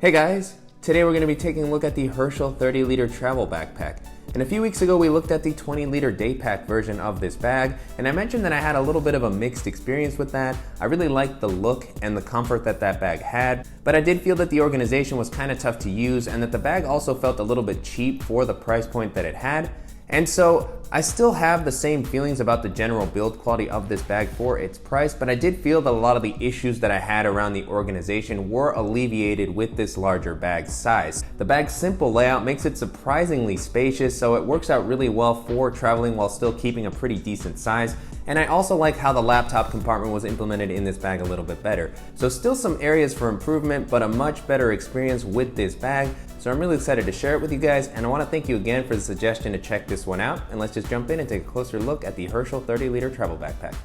Hey guys! Today we're going to be taking a look at the Herschel 30-liter travel backpack. And a few weeks ago we looked at the 20-liter Daypack version of this bag, and I mentioned that I had a little bit of a mixed experience with that. I really liked the look and the comfort that that bag had, but I did feel that the organization was kind of tough to use and that the bag also felt a little bit cheap for the price point that it had. And so I still have the same feelings about the general build quality of this bag for its price, but I did feel that a lot of the issues that I had around the organization were alleviated with this larger bag size. The bag's simple layout makes it surprisingly spacious, so it works out really well for traveling while still keeping a pretty decent size. And I also like how the laptop compartment was implemented in this bag a little bit better. So still some areas for improvement, but a much better experience with this bag. So I'm really excited to share it with you guys, and I want to thank you again for the suggestion to check this one out. And let's just jump in and take a closer look at the Herschel 30-liter travel backpack.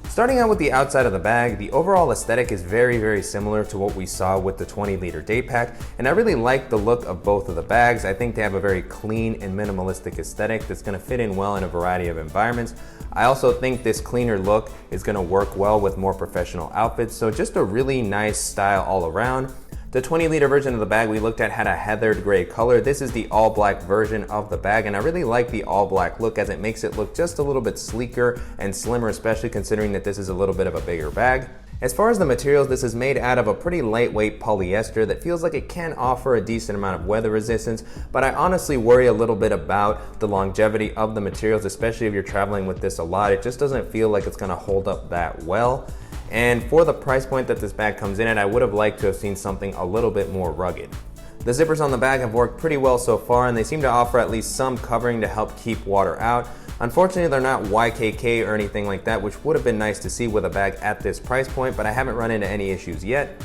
Starting out with the outside of the bag, the overall aesthetic is very similar to what we saw with the 20-liter Daypack, and I really like the look of both of the bags. I think they have a very clean and minimalistic aesthetic that's going to fit in well in a variety of environments. I also think this cleaner look is going to work well with more professional outfits, so just a really nice style all around. The 20-liter version of the bag we looked at had a heathered gray color. This is the all black version of the bag, and I really like the all black look as it makes it look just a little bit sleeker and slimmer, especially considering that this is a little bit of a bigger bag. As far as the materials, this is made out of a pretty lightweight polyester that feels like it can offer a decent amount of weather resistance, but I honestly worry a little bit about the longevity of the materials, especially if you're traveling with this a lot. It just doesn't feel like it's gonna hold up that well. And for the price point that this bag comes in at, I would have liked to have seen something a little bit more rugged. The zippers on the bag have worked pretty well so far, and they seem to offer at least some covering to help keep water out. Unfortunately, they're not YKK or anything like that, which would have been nice to see with a bag at this price point, but I haven't run into any issues yet.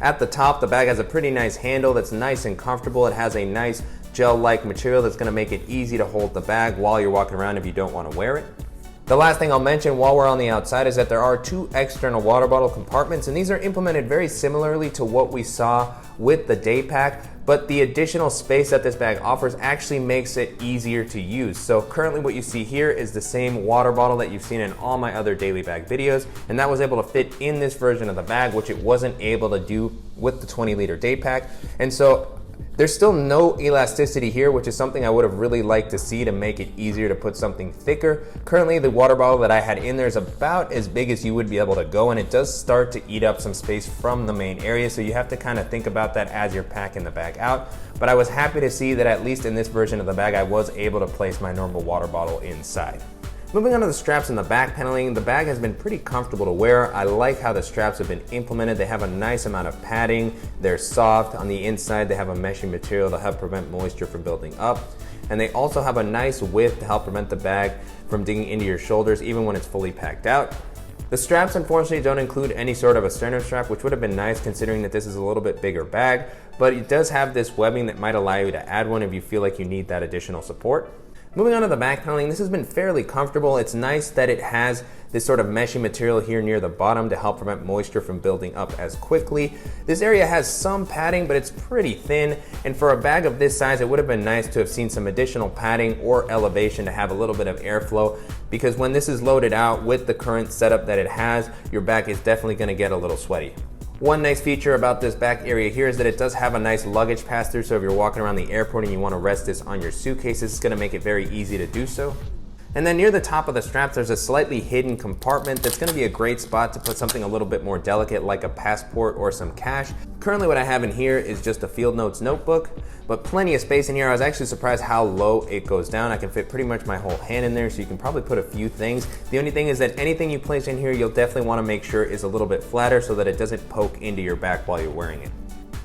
At the top, the bag has a pretty nice handle that's nice and comfortable. It has a nice gel-like material that's going to make it easy to hold the bag while you're walking around if you don't want to wear it. The last thing I'll mention while we're on the outside is that there are two external water bottle compartments, and these are implemented very similarly to what we saw with the Daypack, but the additional space that this bag offers actually makes it easier to use. So currently what you see here is the same water bottle that you've seen in all my other daily bag videos, and that was able to fit in this version of the bag, which it wasn't able to do with the 20-liter Daypack. And so there's still no elasticity here, which is something I would have really liked to see to make it easier to put something thicker. Currently, the water bottle that I had in there is about as big as you would be able to go, and it does start to eat up some space from the main area, so you have to kind of think about that as you're packing the bag out. But I was happy to see that at least in this version of the bag, I was able to place my normal water bottle inside. Moving on to the straps and the back paneling, the bag has been pretty comfortable to wear. I like how the straps have been implemented. They have a nice amount of padding. They're soft. On the inside, they have a meshing material to help prevent moisture from building up. And they also have a nice width to help prevent the bag from digging into your shoulders even when it's fully packed out. The straps unfortunately don't include any sort of a sternum strap, which would have been nice considering that this is a little bit bigger bag, but it does have this webbing that might allow you to add one if you feel like you need that additional support. Moving on to the back paneling, this has been fairly comfortable. It's nice that it has this sort of meshy material here near the bottom to help prevent moisture from building up as quickly. This area has some padding, but it's pretty thin. And for a bag of this size, it would have been nice to have seen some additional padding or elevation to have a little bit of airflow, because when this is loaded out with the current setup that it has, your bag is definitely going to get a little sweaty. One nice feature about this back area here is that it does have a nice luggage pass-through, so if you're walking around the airport and you want to rest this on your suitcases, it's going to make it very easy to do so. And then near the top of the straps, there's a slightly hidden compartment that's going to be a great spot to put something a little bit more delicate like a passport or some cash. Currently what I have in here is just a field notes notebook, but plenty of space in here. I was actually surprised how low it goes down. I can fit pretty much my whole hand in there, so you can probably put a few things. The only thing is that anything you place in here, you'll definitely want to make sure is a little bit flatter so that it doesn't poke into your back while you're wearing it.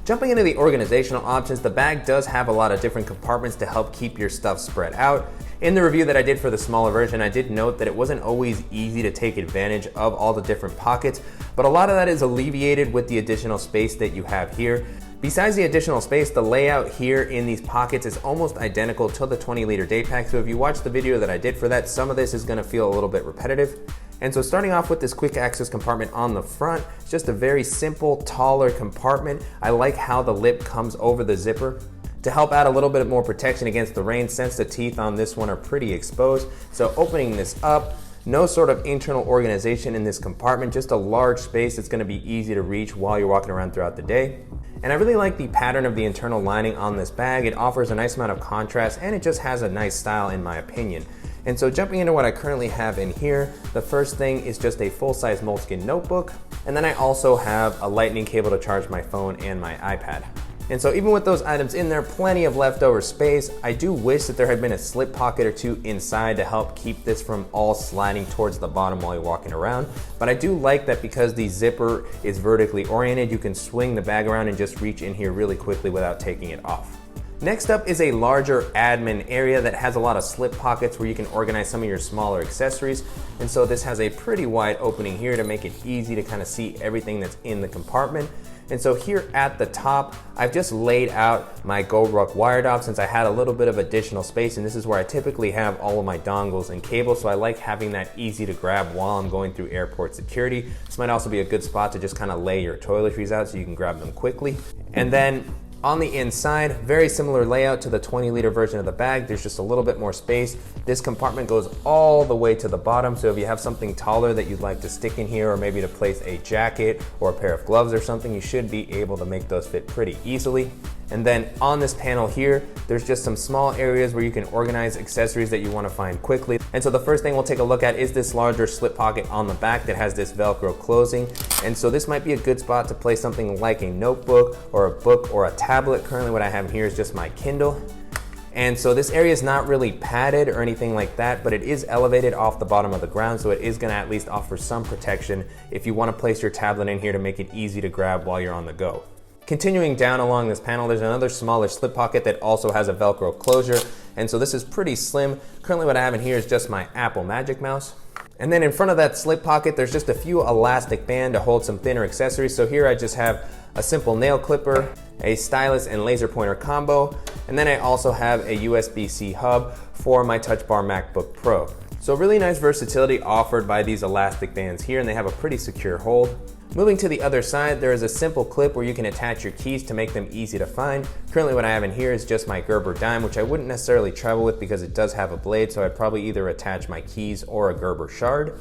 Jumping into the organizational options, the bag does have a lot of different compartments to help keep your stuff spread out. In the review that I did for the smaller version, I did note that it wasn't always easy to take advantage of all the different pockets, but a lot of that is alleviated with the additional space that you have here. Besides the additional space, the layout here in these pockets is almost identical to the 20-liter Daypack, so if you watch the video that I did for that, some of this is going to feel a little bit repetitive. And so starting off with this quick access compartment on the front, it's just a very simple, taller compartment. I like how the lip comes over the zipper to help add a little bit more protection against the rain, since the teeth on this one are pretty exposed. So opening this up, No sort of internal organization in this compartment, just a large space that's going to be easy to reach while you're walking around throughout the day. And I really like the pattern of the internal lining on this bag. It offers a nice amount of contrast and it just has a nice style in my opinion. And so jumping into what I currently have in here, the first thing is just a full-size moleskin notebook. And then I also have a lightning cable to charge my phone and my iPad. And so even with those items in there, plenty of leftover space. I do wish that there had been a slip pocket or two inside to help keep this from all sliding towards the bottom while you're walking around. But I do like that because the zipper is vertically oriented, you can swing the bag around and just reach in here really quickly without taking it off. Next up is a larger admin area that has a lot of slip pockets where you can organize some of your smaller accessories. And so this has a pretty wide opening here to make it easy to kind of see everything that's in the compartment. And so here at the top, I've just laid out my GoRuck wire dock since I had a little bit of additional space, and this is where I typically have all of my dongles and cables, so I like having that easy to grab while I'm going through airport security. This might also be a good spot to just kind of lay your toiletries out so you can grab them quickly. And then on the inside, very similar layout to the 20-liter version of the bag. There's just a little bit more space. This compartment goes all the way to the bottom, so if you have something taller that you'd like to stick in here, or maybe to place a jacket or a pair of gloves or something, you should be able to make those fit pretty easily. And then on this panel here, there's just some small areas where you can organize accessories that you want to find quickly. And so the first thing we'll take a look at is this larger slip pocket on the back that has this Velcro closing. And so this might be a good spot to place something like a notebook or a book or a tablet. Currently what I have here is just my Kindle. And so this area is not really padded or anything like that, but it is elevated off the bottom of the ground, so it is going to at least offer some protection if you want to place your tablet in here to make it easy to grab while you're on the go. Continuing down along this panel, there's another smaller slip pocket that also has a Velcro closure, and so this is pretty slim. Currently what I have in here is just my Apple Magic Mouse. And then in front of that slip pocket, there's just a few elastic band to hold some thinner accessories. So here I just have a simple nail clipper, a stylus and laser pointer combo, and then I also have a USB-C hub for my Touch Bar MacBook Pro. So really nice versatility offered by these elastic bands here, and they have a pretty secure hold. Moving to the other side, there is a simple clip where you can attach your keys to make them easy to find. Currently what I have in here is just my Gerber dime, which I wouldn't necessarily travel with because it does have a blade, so I'd probably either attach my keys or a Gerber shard.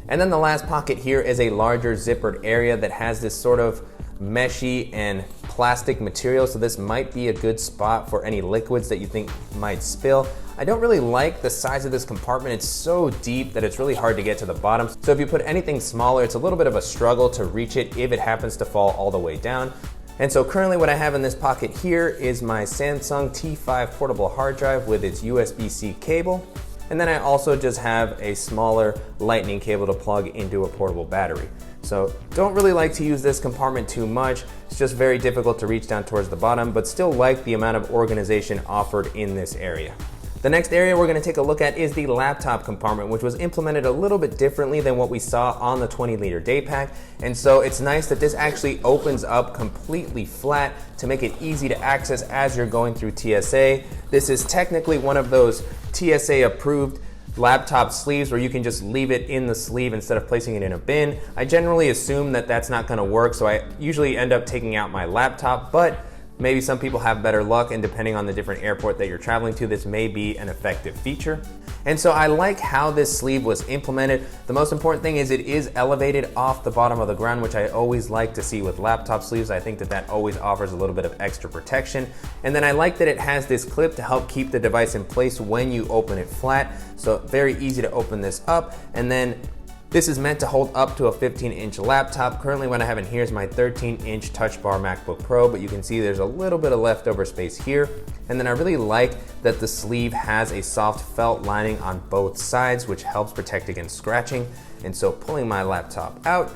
And then the last pocket here is a larger zippered area that has this sort of meshy and plastic material, so this might be a good spot for any liquids that you think might spill. I don't really like the size of this compartment. It's so deep that it's really hard to get to the bottom. So if you put anything smaller, it's a little bit of a struggle to reach it if it happens to fall all the way down. And so currently what I have in this pocket here is my Samsung T5 portable hard drive with its USB-C cable. And then I also just have a smaller lightning cable to plug into a portable battery. So don't really like to use this compartment too much. It's just very difficult to reach down towards the bottom, but still like the amount of organization offered in this area. The next area we're going to take a look at is the laptop compartment, which was implemented a little bit differently than what we saw on the 20-liter Daypack. And so it's nice that this actually opens up completely flat to make it easy to access as you're going through TSA. This is technically one of those TSA approved laptop sleeves where you can just leave it in the sleeve instead of placing it in a bin. I generally assume that that's not going to work, so I usually end up taking out my laptop, but maybe some people have better luck, and depending on the different airport that you're traveling to, this may be an effective feature. And so I like how this sleeve was implemented. The most important thing is it is elevated off the bottom of the ground, which I always like to see with laptop sleeves. I think that that always offers a little bit of extra protection. And then I like that it has this clip to help keep the device in place when you open it flat. So very easy to open this up, and then this is meant to hold up to a 15-inch laptop. Currently what I have in here is my 13-inch Touch Bar MacBook Pro, but you can see there's a little bit of leftover space here. And then I really like that the sleeve has a soft felt lining on both sides, which helps protect against scratching. And so pulling my laptop out,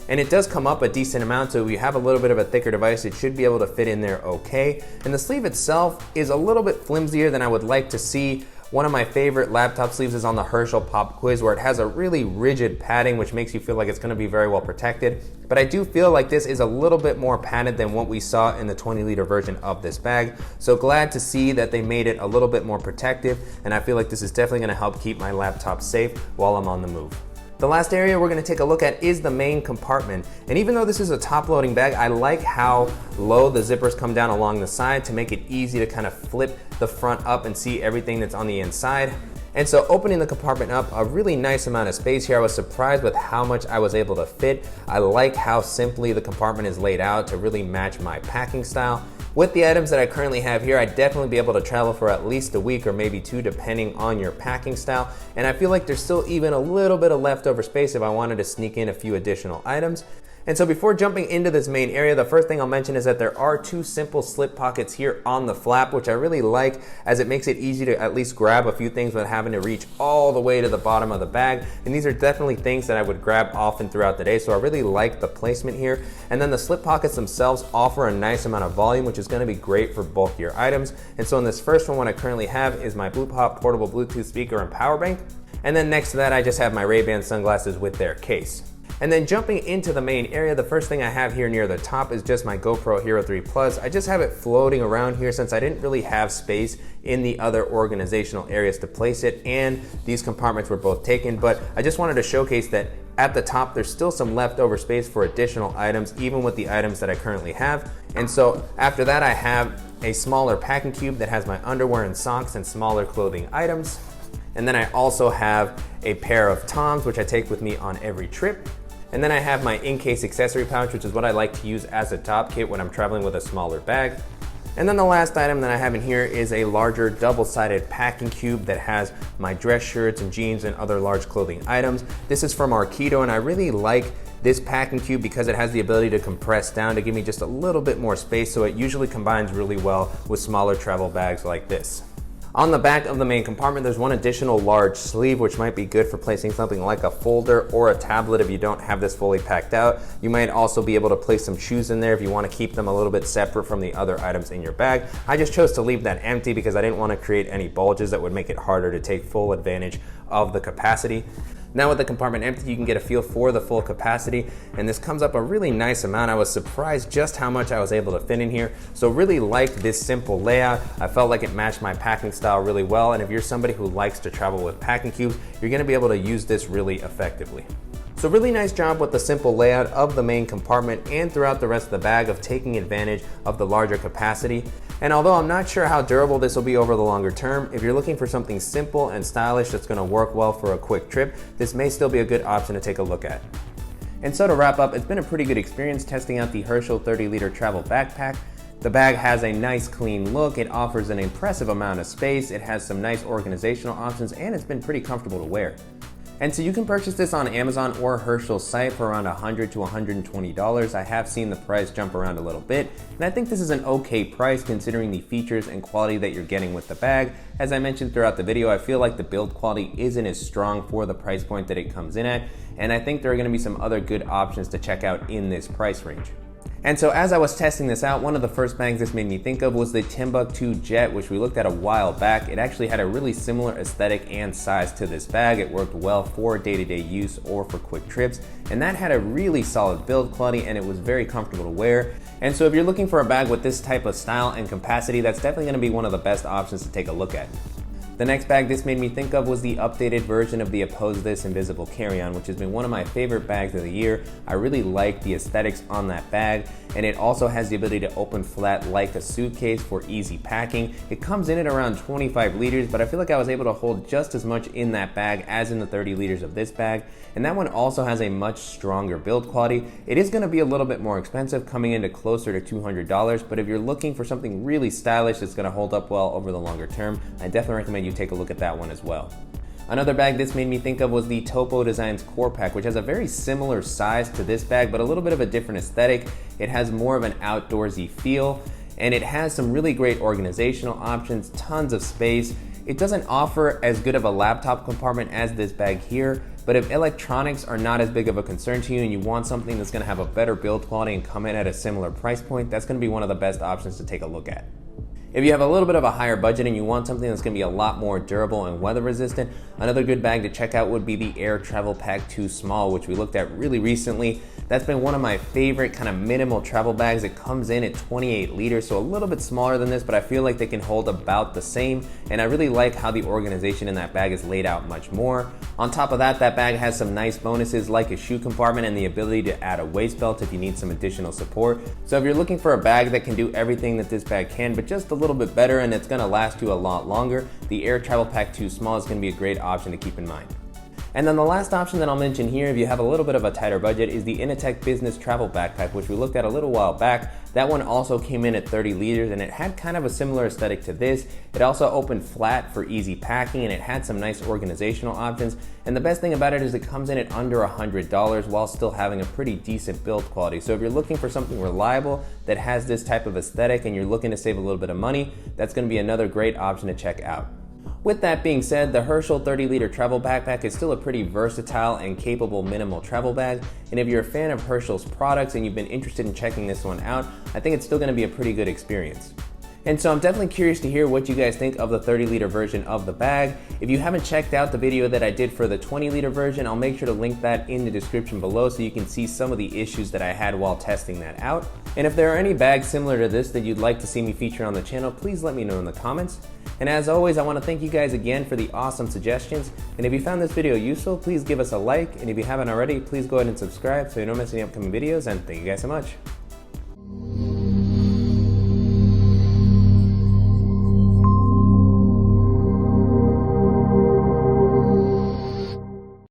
and it does come up a decent amount, so if you have a little bit of a thicker device, it should be able to fit in there okay. And the sleeve itself is a little bit flimsier than I would like to see. One of my favorite laptop sleeves is on the Herschel Pop Quiz, where it has a really rigid padding, which makes you feel like it's going to be very well protected. But I do feel like this is a little bit more padded than what we saw in the 20-liter version of this bag. So glad to see that they made it a little bit more protective, and I feel like this is definitely going to help keep my laptop safe while I'm on the move. The last area we're going to take a look at is the main compartment. And even though this is a top-loading bag, I like how low the zippers come down along the side to make it easy to kind of flip the front up and see everything that's on the inside. And so opening the compartment up, a really nice amount of space here. I was surprised with how much I was able to fit. I like how simply the compartment is laid out to really match my packing style. With the items that I currently have here, I'd definitely be able to travel for at least a week or maybe two depending on your packing style. And I feel like there's still even a little bit of leftover space if I wanted to sneak in a few additional items. And so before jumping into this main area, the first thing I'll mention is that there are two simple slip pockets here on the flap, which I really like as it makes it easy to at least grab a few things without having to reach all the way to the bottom of the bag. And these are definitely things that I would grab often throughout the day, so I really like the placement here. And then the slip pockets themselves offer a nice amount of volume, which is going to be great for both your items. And so in this first one, what I currently have is my BluePop portable Bluetooth speaker and power bank. And then next to that, I just have my Ray-Ban sunglasses with their case. And then jumping into the main area, the first thing I have here near the top is just my GoPro Hero 3 Plus. I just have it floating around here since I didn't really have space in the other organizational areas to place it, and these compartments were both taken, but I just wanted to showcase that at the top there's still some leftover space for additional items, even with the items that I currently have. And so after that, I have a smaller packing cube that has my underwear and socks and smaller clothing items. And then I also have a pair of Toms, which I take with me on every trip. And then I have my in-case accessory pouch, which is what I like to use as a top kit when I'm traveling with a smaller bag. And then the last item that I have in here is a larger double-sided packing cube that has my dress shirts and jeans and other large clothing items. This is from Arkedo, and I really like this packing cube because it has the ability to compress down to give me just a little bit more space, so it usually combines really well with smaller travel bags like this. On the back of the main compartment, there's one additional large sleeve, which might be good for placing something like a folder or a tablet if you don't have this fully packed out. You might also be able to place some shoes in there if you want to keep them a little bit separate from the other items in your bag. I just chose to leave that empty because I didn't want to create any bulges that would make it harder to take full advantage of the capacity. Now with the compartment empty, you can get a feel for the full capacity, and this comes up a really nice amount. I was surprised just how much I was able to fit in here. So really liked this simple layout. I felt like it matched my packing style really well, and if you're somebody who likes to travel with packing cubes, you're gonna be able to use this really effectively. So really nice job with the simple layout of the main compartment and throughout the rest of the bag of taking advantage of the larger capacity. And although I'm not sure how durable this will be over the longer term, if you're looking for something simple and stylish that's gonna work well for a quick trip, this may still be a good option to take a look at. And so to wrap up, it's been a pretty good experience testing out the Herschel 30-liter travel backpack. The bag has a nice clean look, it offers an impressive amount of space, it has some nice organizational options, and it's been pretty comfortable to wear. And so you can purchase this on Amazon or Herschel's site for around $100 to $120. I have seen the price jump around a little bit, and I think this is an okay price considering the features and quality that you're getting with the bag. As I mentioned throughout the video, I feel like the build quality isn't as strong for the price point that it comes in at, and I think there are gonna be some other good options to check out in this price range. And so as I was testing this out, one of the first bags this made me think of was the Timbuktu Jet, which we looked at a while back. It actually had a really similar aesthetic and size to this bag. It worked well for day-to-day use or for quick trips, and that had a really solid build quality and it was very comfortable to wear. And so if you're looking for a bag with this type of style and capacity, that's definitely gonna be one of the best options to take a look at. The next bag this made me think of was the updated version of the Oppose This Invisible Carry-On, which has been one of my favorite bags of the year. I really like the aesthetics on that bag, and it also has the ability to open flat like a suitcase for easy packing. It comes in at around 25 liters, but I feel like I was able to hold just as much in that bag as in the 30 liters of this bag. And that one also has a much stronger build quality. It is gonna be a little bit more expensive, coming into closer to $200, but if you're looking for something really stylish that's gonna hold up well over the longer term, I definitely recommend you take a look at that one as well. Another bag this made me think of was the Topo Designs Core Pack, which has a very similar size to this bag, but a little bit of a different aesthetic. It has more of an outdoorsy feel, and it has some really great organizational options, tons of space. It doesn't offer as good of a laptop compartment as this bag here, but if electronics are not as big of a concern to you and you want something that's gonna have a better build quality and come in at a similar price point, that's gonna be one of the best options to take a look at. If you have a little bit of a higher budget and you want something that's gonna be a lot more durable and weather resistant, another good bag to check out would be the Air Travel Pack 2 Small, which we looked at really recently. That's been one of my favorite kind of minimal travel bags. It comes in at 28 liters, so a little bit smaller than this, but I feel like they can hold about the same. And I really like how the organization in that bag is laid out much more. On top of that, that bag has some nice bonuses like a shoe compartment and the ability to add a waist belt if you need some additional support. So if you're looking for a bag that can do everything that this bag can, but just a little bit better and it's going to last you a lot longer, the Air Travel Pack 2 Small is going to be a great option to keep in mind. And then the last option that I'll mention here, if you have a little bit of a tighter budget, is the Untitled Business Travel Backpack, which we looked at a little while back. That one also came in at 30 liters and it had kind of a similar aesthetic to this. It also opened flat for easy packing and it had some nice organizational options. And the best thing about it is it comes in at under $100 while still having a pretty decent build quality. So if you're looking for something reliable that has this type of aesthetic and you're looking to save a little bit of money, that's going to be another great option to check out. With that being said, the Herschel 30-liter travel backpack is still a pretty versatile and capable minimal travel bag, and if you're a fan of Herschel's products and you've been interested in checking this one out, I think it's still going to be a pretty good experience. And so I'm definitely curious to hear what you guys think of the 30-liter version of the bag. If you haven't checked out the video that I did for the 20-liter version, I'll make sure to link that in the description below so you can see some of the issues that I had while testing that out. And if there are any bags similar to this that you'd like to see me feature on the channel, please let me know in the comments. And as always, I want to thank you guys again for the awesome suggestions. And if you found this video useful, please give us a like. And if you haven't already, please go ahead and subscribe so you don't miss any upcoming videos. And thank you guys so much.